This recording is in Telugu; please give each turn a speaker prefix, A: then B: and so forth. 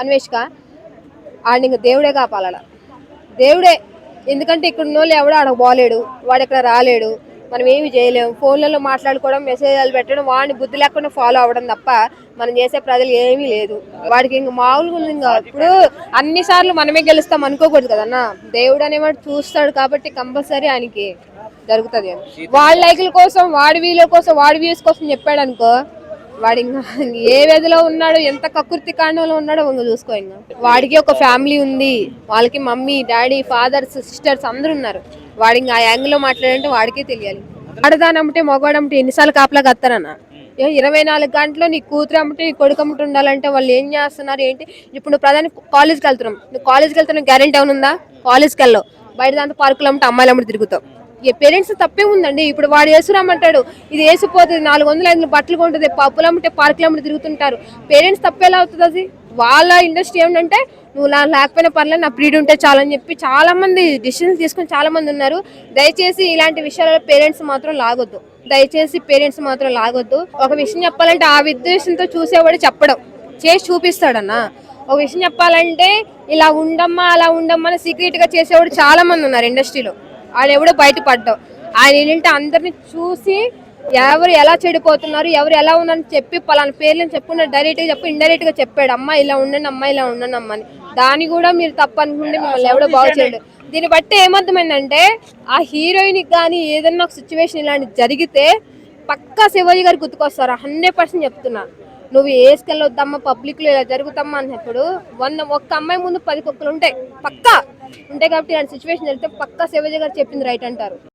A: అన్వేష్క ఆడిని ఇంక దేవుడే కాపాలాల, దేవుడే. ఎందుకంటే ఇక్కడ ఉన్నోళ్ళు ఎవడో ఆడకు పోలేడు, వాడు ఇక్కడ రాలేడు, మనం ఏమి చేయలేము. ఫోన్లలో మాట్లాడుకోవడం, మెసేజ్లు పెట్టడం, వాడిని బుద్ధి లేకుండా ఫాలో అవ్వడం తప్ప మనం చేసే ప్రజలు ఏమీ లేదు. వాడికి ఇంక మామూలుగా ఉంది. ఇంకా ఇప్పుడు అన్నిసార్లు మనమే గెలుస్తాం అనుకోకూడదు కదన్నా. దేవుడు అనేవాడు చూస్తాడు కాబట్టి కంపల్సరీ ఆయనకి జరుగుతుంది. వాడి లైకుల కోసం, వాడి వీళ్ళ కోసం, వాడి వ్యూస్ కోసం చెప్పాడు అనుకో, వాడు ఇంకా ఏ వ్యధిలో ఉన్నాడో, ఎంత కకృతి కాండంలో ఉన్నాడో ఇంకా చూసుకో. ఇంకా వాడికి ఒక ఫ్యామిలీ ఉంది, వాళ్ళకి మమ్మీ డాడీ ఫాదర్స్ సిస్టర్స్ అందరూ ఉన్నారు. వాడు ఇంకా ఆ యాంగిల్లో మాట్లాడంటే వాడికే తెలియాలి. ఆడదానంటే మగవాడంటే ఎన్నిసార్లు కాపలా కత్తారన్న? 24 గంటలు నీ కూతురు అమ్మటే నీ కొడుకు అమ్మటి ఉండాలంటే వాళ్ళు ఏం చేస్తున్నారు ఏంటి? ఇప్పుడు నువ్వు ప్రధాని కాలేజ్కి వెళ్తున్నాం, నువ్వు కాలేజ్కి వెళ్తున్నా గ్యారెంటీ ఏమైనా ఉందా? కాలేజ్కి వెళ్ళవు, బయట దాంతో పార్కులు అమ్మటే అమ్మాయిలు అమ్మటి తిరుగుతావు. పేరెంట్స్ తప్పే ఉందండి. ఇప్పుడు వాడు వేసురామంటాడు, ఇది వేసిపోతుంది, 400-500 బట్టలు కొంటుంది, పప్పులు అమ్మితే పార్కులు అమ్మటి తిరుగుతుంటారు. పేరెంట్స్ తప్పేలా అవుతుంది అది? వాళ్ళ ఇండస్ట్రీ ఏమిటంటే నువ్వు లేకపోయినా పర్లేదు, నా ప్రీడ్ ఉంటే చాలని చెప్పి చాలా మంది డిసిషన్స్ తీసుకుని చాలా మంది ఉన్నారు. దయచేసి ఇలాంటి విషయాలలో పేరెంట్స్ మాత్రం లాగొద్దు, దయచేసి పేరెంట్స్ మాత్రం లాగొద్దు. ఒక విషయం చెప్పాలంటే ఆ ఉద్దేశంతో చూసేవాడు చెప్పడం చేసి చూపిస్తాడన్నా. ఒక విషయం చెప్పాలంటే ఇలా ఉండమ్మా అలా ఉండమ్మా అని సీక్రెట్ గా చేసేవాడు చాలా మంది ఉన్నారు ఇండస్ట్రీలో. ఆయన ఎవడో బయటపడ్డావు. ఆయన ఏంటంటే అందరిని చూసి ఎవరు ఎలా చెడిపోతున్నారు, ఎవరు ఎలా ఉన్నారని చెప్పి పలానా పేర్లను చెప్పుకున్న డైరెక్ట్ గా చెప్పి ఇండైరెక్ట్ గా చెప్పాడు, అమ్మా ఇలా ఉండండి, అమ్మా ఇలా ఉండండి అమ్మ అని. దాన్ని కూడా మీరు తప్పు అనుకుంటే మిమ్మల్ని ఎవడో బాగు చేయడు. దీన్ని బట్టి ఏమర్థమైందంటే ఆ హీరోయిన్ కానీ ఏదన్నా ఒక సిచ్యువేషన్ ఇలాంటి జరిగితే పక్కా శివాజీ గారు గుర్తుకొస్తారు. 100% చెప్తున్నా. నువ్వు వేసుకెళ్ళొద్దమ్మా, పబ్లిక్ లో ఇలా జరుగుతామ్మా అన్నప్పుడు ఒక్క అమ్మాయి ముందు 10 కుక్కలు ఉంటాయి పక్కా ఉంటాయి. కాబట్టి ఇలాంటి సిచ్యువేషన్ జరిగితే పక్కా శివాజీ గారు చెప్పింది రైట్ అంటారు.